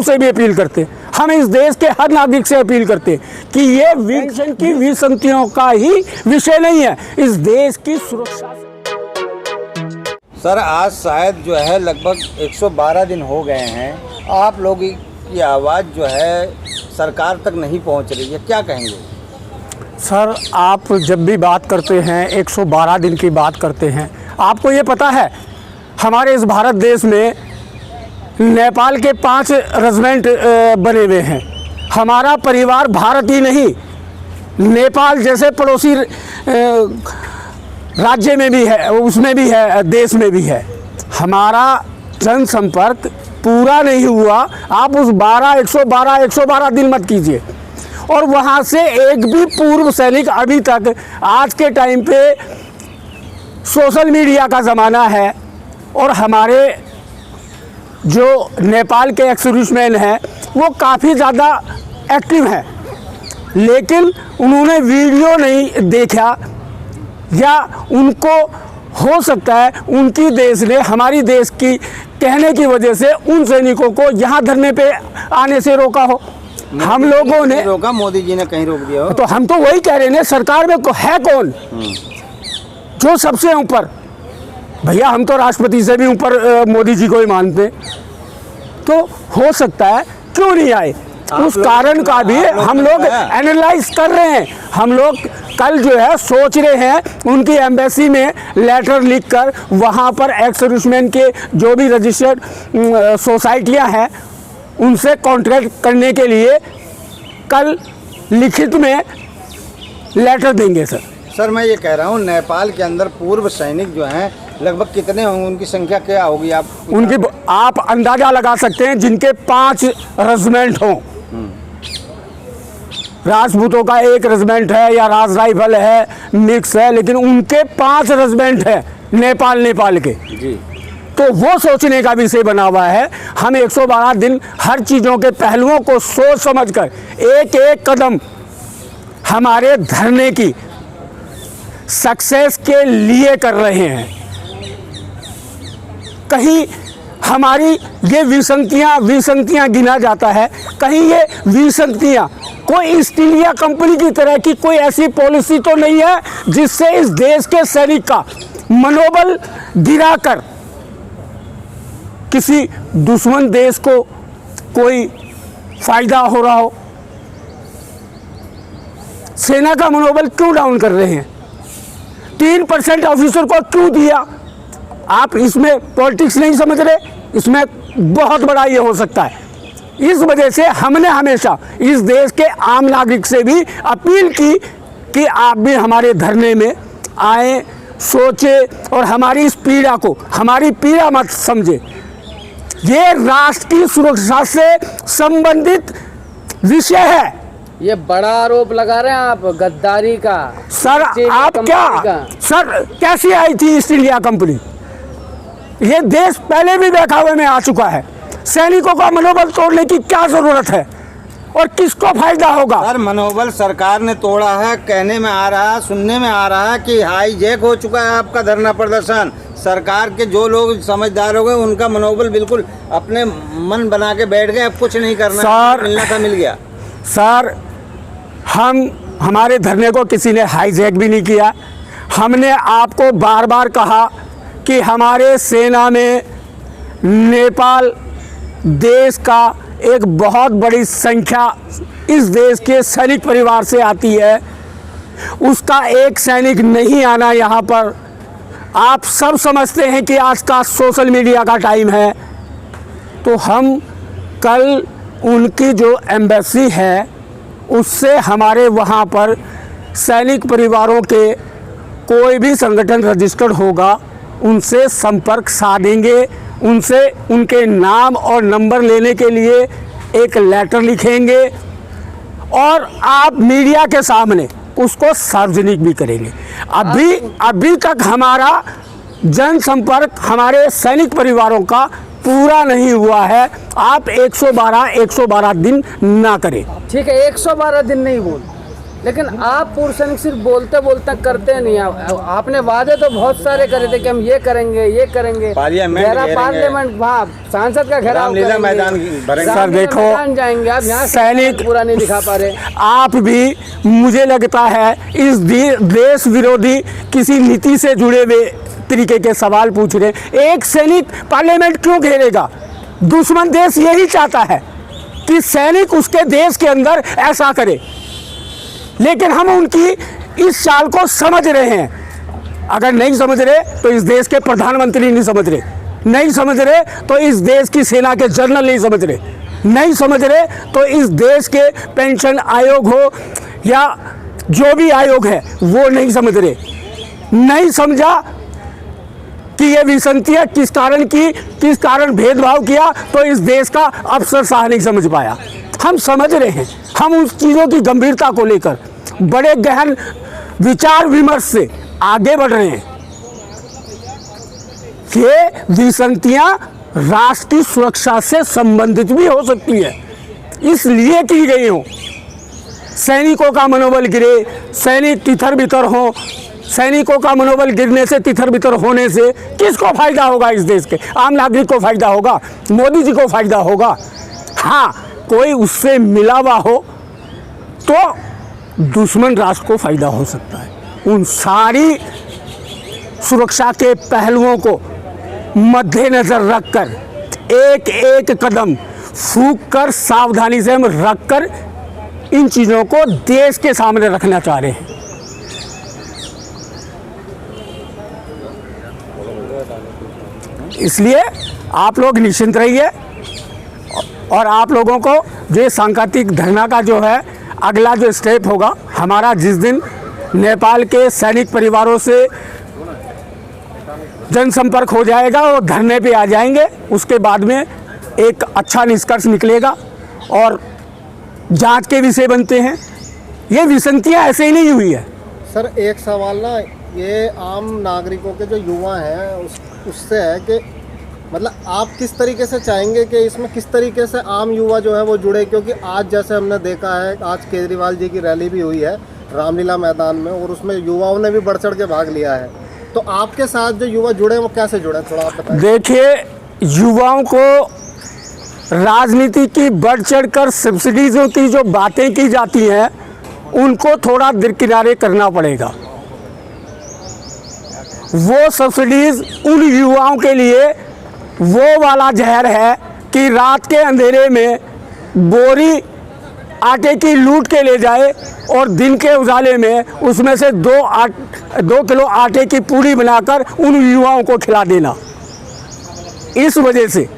से भी अपील करते हैं, हम इस देश के हर नागरिक से अपील करते हैं कि ये पेंशन की विसंगतियों का ही विषय नहीं है, इस देश की सुरक्षा। सर आज शायद जो है लगभग 112 दिन हो गए हैं, आप लोग की आवाज़ जो है सरकार तक नहीं पहुंच रही है, क्या कहेंगे? सर आप जब भी बात करते हैं 112 दिन की बात करते हैं, आपको ये पता है हमारे इस भारत देश में नेपाल के 5 रेजिमेंट बने हुए हैं। हमारा परिवार भारत ही नहीं, नेपाल जैसे पड़ोसी राज्य में भी है, उसमें भी है, देश में भी है। हमारा जनसंपर्क पूरा नहीं हुआ। आप उस 112 दिन मत कीजिए। और वहाँ से एक भी पूर्व सैनिक अभी तक, आज के टाइम पे सोशल मीडिया का ज़माना है और हमारे जो नेपाल के एक्स सर्विसमैन हैं वो काफ़ी ज़्यादा एक्टिव हैं, लेकिन उन्होंने वीडियो नहीं देखा, या उनको हो सकता है उनकी देश ने हमारी देश की कहने की वजह से उन सैनिकों को यहाँ धरने पे आने से रोका हो। हम लोगों ने रोका, मोदी जी ने कहीं रोक दिया हो। तो हम तो वही कह रहे हैं, सरकार में है कौन जो सबसे ऊपर? भैया हम तो राष्ट्रपति से भी ऊपर मोदी जी को ही मानते। तो हो सकता है क्यों नहीं आए, उस कारण का भी हम लोग एनालाइज कर रहे हैं। हम लोग कल जो है सोच रहे हैं उनकी एम्बेसी में लेटर लिखकर वहाँ पर एक्स सर्विसमैन के जो भी रजिस्टर्ड सोसाइटियाँ हैं उनसे कॉन्ट्रैक्ट करने के लिए कल लिखित में लेटर देंगे। सर मैं ये कह रहा हूँ नेपाल के अंदर पूर्व सैनिक जो हैं लगभग कितने होंगे, उनकी संख्या क्या होगी? आप अंदाजा लगा सकते हैं, जिनके 5 रेजिमेंट हों। राजपूतों का 1 रेजिमेंट है या राज राइफल है, मिक्स है, लेकिन उनके 5 रेजिमेंट है नेपाल के जी। तो वो सोचने का विषय बना हुआ है। हम 112 दिन हर चीज़ों के पहलुओं को सोच समझकर एक एक कदम हमारे धरने की सक्सेस के लिए कर रहे हैं। कहीं हमारी ये विसंगतियाँ गिना जाता है, कहीं ये विसंगतियाँ कोई ईस्ट इंडिया कंपनी की तरह की कोई ऐसी पॉलिसी तो नहीं है जिससे इस देश के सैनिक का मनोबल गिराकर किसी दुश्मन देश को कोई फायदा हो रहा हो। सेना का मनोबल क्यों डाउन कर रहे हैं? 3% ऑफिसर को क्यों दिया? आप इसमें पॉलिटिक्स नहीं समझ रहे, इसमें बहुत बड़ा ये हो सकता है। इस वजह से हमने हमेशा इस देश के आम नागरिक से भी अपील की कि आप भी हमारे धरने में आए, सोचे और हमारी इस पीड़ा को हमारी पीड़ा मत समझे। ये राष्ट्र की सुरक्षा से संबंधित विषय है। ये बड़ा आरोप लगा रहे हैं आप गद्दारी का। सर आप क्या सर कैसी आई थी ईस्ट इंडिया कंपनी? ये देश पहले भी बहकावे में आ चुका है। सैनिकों का मनोबल तोड़ने की क्या जरूरत है और किसको फायदा होगा? सर मनोबल सरकार ने तोड़ा है, कहने में आ रहा है, सुनने में आ रहा है कि हाईजैक हो चुका है आपका धरना प्रदर्शन। सरकार के जो लोग समझदार हो गए उनका मनोबल बिल्कुल अपने मन बना के बैठ गए, अब कुछ नहीं करना, सर मिलना था मिल गया। सर हमारे धरने को किसी ने हाईजैक भी नहीं किया। हमने आपको बार बार कहा कि हमारे सेना में नेपाल देश का एक बहुत बड़ी संख्या इस देश के सैनिक परिवार से आती है, उसका एक सैनिक नहीं आना यहाँ पर। आप सब समझते हैं कि आज का सोशल मीडिया का टाइम है, तो हम कल उनकी जो एम्बेसी है उससे हमारे वहाँ पर सैनिक परिवारों के कोई भी संगठन रजिस्टर्ड होगा उनसे संपर्क साधेंगे, उनसे उनके नाम और नंबर लेने के लिए एक लेटर लिखेंगे और आप मीडिया के सामने उसको सार्वजनिक भी करेंगे। अभी तक हमारा जनसंपर्क हमारे सैनिक परिवारों का पूरा नहीं हुआ है। आप 112 दिन ना करें। ठीक है, 112 दिन नहीं बोल, लेकिन आप पूर्व सैनिक सिर्फ बोलते बोलते करते नहीं। आपने वादे तो बहुत सारे करे थे कि हम ये करेंगे पार्लियामेंट घेरेंगे। पार्लियामेंट वहाँ सांसद का घेराव रामलीला मैदान भरेंगे। सर देखो, मैदान जाएंगे, आप यहाँ सैनिक पूरा नहीं दिखा पा रहे। आप भी, मुझे लगता है इस देश विरोधी किसी नीति से जुड़े हुए तरीके के सवाल पूछ रहे। एक सैनिक पार्लियामेंट क्यों घेरेगा? दुश्मन देश यही चाहता है कि सैनिक उसके देश के अंदर ऐसा करे, लेकिन हम उनकी इस चाल को समझ रहे हैं। अगर नहीं समझ रहे तो इस देश के प्रधानमंत्री नहीं समझ रहे, नहीं समझ रहे तो इस देश की सेना के जनरल नहीं समझ रहे, नहीं समझ रहे तो इस देश के पेंशन आयोग हो या जो भी आयोग है वो नहीं समझ रहे। नहीं समझा कि ये विसंगतियाँ किस कारण भेदभाव किया, तो इस देश का अफसरशाह नहीं समझ पाया। हम समझ रहे हैं, हम उस चीज़ों की गंभीरता को लेकर बड़े गहन विचार विमर्श से आगे बढ़ रहे हैं। ये विसंगतियाँ राष्ट्र की सुरक्षा से संबंधित भी हो सकती है, इसलिए की गई हो। सैनिकों का मनोबल गिरे, सैनिक तितर बितर हो, सैनिकों का मनोबल गिरने से, तितर बितर होने से किसको फायदा होगा? इस देश के आम नागरिक को फायदा होगा, मोदी जी को फायदा होगा। हाँ, कोई उससे मिला हुआ हो तो दुश्मन राष्ट्र को फायदा हो सकता है। उन सारी सुरक्षा के पहलुओं को मद्देनजर रखकर एक एक कदम फूंक कर, सावधानी से हम रखकर इन चीज़ों को देश के सामने रखना चाह रहे हैं। इसलिए आप लोग निश्चिंत रहिए और आप लोगों को जो सांकेतिक धरना का जो है अगला जो स्टेप होगा, हमारा जिस दिन नेपाल के सैनिक परिवारों से जनसंपर्क हो जाएगा और धरने पे आ जाएंगे, उसके बाद में एक अच्छा निष्कर्ष निकलेगा और जांच के विषय बनते हैं। ये विसंगतियाँ ऐसे ही नहीं हुई है। सर एक सवाल ना, ये आम नागरिकों के जो युवा हैं उससे है कि मतलब आप किस तरीके से चाहेंगे कि इसमें किस तरीके से आम युवा जो है वो जुड़े, क्योंकि आज जैसे हमने देखा है, आज केजरीवाल जी की रैली भी हुई है रामलीला मैदान में और उसमें युवाओं ने भी बढ़ चढ़ के भाग लिया है, तो आपके साथ जो युवा जुड़े वो कैसे जुड़े, थोड़ा आप बताएं। देखिए, युवाओं को राजनीति की बढ़ चढ़ कर सब्सिडीज़ों की जो बातें की जाती हैं उनको थोड़ा दरकिनारे करना पड़ेगा। वो सब्सिडीज उन युवाओं के लिए वो वाला जहर है कि रात के अंधेरे में बोरी आटे की लूट के ले जाए और दिन के उजाले में उसमें से 2 किलो आटे की पूरी बनाकर उन युवाओं को खिला देना। इस वजह से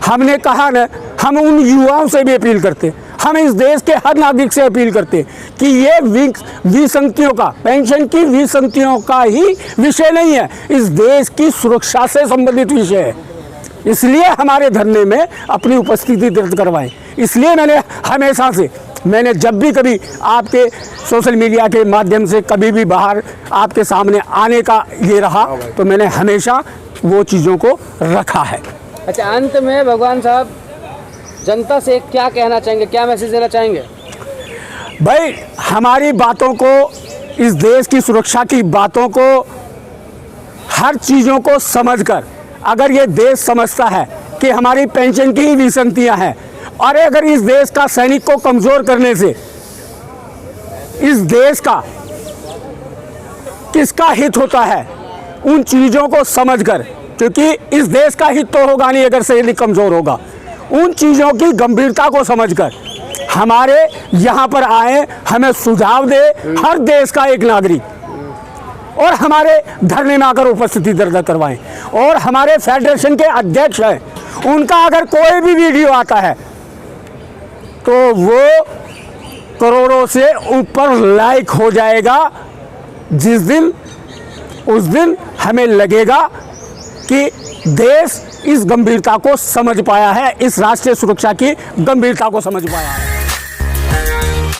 हमने कहा ना, हम उन युवाओं से भी अपील करते, हम इस देश के हर नागरिक से अपील करते कि ये विसंगतियों का, पेंशन की विसंगतियों का ही विषय नहीं है, इस देश की सुरक्षा से संबंधित विषय है। इसलिए हमारे धरने में अपनी उपस्थिति दर्ज करवाएं। इसलिए मैंने जब भी कभी आपके सोशल मीडिया के माध्यम से कभी भी बाहर आपके सामने आने का ये रहा, तो मैंने हमेशा वो चीज़ों को रखा है। अच्छा, अंत में भगवान साहब जनता से क्या कहना चाहेंगे, क्या मैसेज देना चाहेंगे? भाई, हमारी बातों को, इस देश की सुरक्षा की बातों को, हर चीज़ों को समझकर, अगर ये देश समझता है कि हमारी पेंशन की ही विसंगतियाँ हैं और अगर इस देश का सैनिक को कमज़ोर करने से इस देश का किसका हित होता है, उन चीज़ों को समझकर, क्योंकि इस देश का हित तो होगा नहीं अगर सैनिक कमज़ोर होगा, उन चीज़ों की गंभीरता को समझकर हमारे यहाँ पर आए, हमें सुझाव दे हर देश का एक नागरिक और हमारे धरने में आकर उपस्थिति दर्ज करवाएं। और हमारे फेडरेशन के अध्यक्ष हैं, उनका अगर कोई भी वीडियो आता है तो वो करोड़ों से ऊपर लाइक हो जाएगा। उस दिन हमें लगेगा कि देश इस गंभीरता को समझ पाया है, इस राष्ट्रीय सुरक्षा की गंभीरता को समझ पाया है।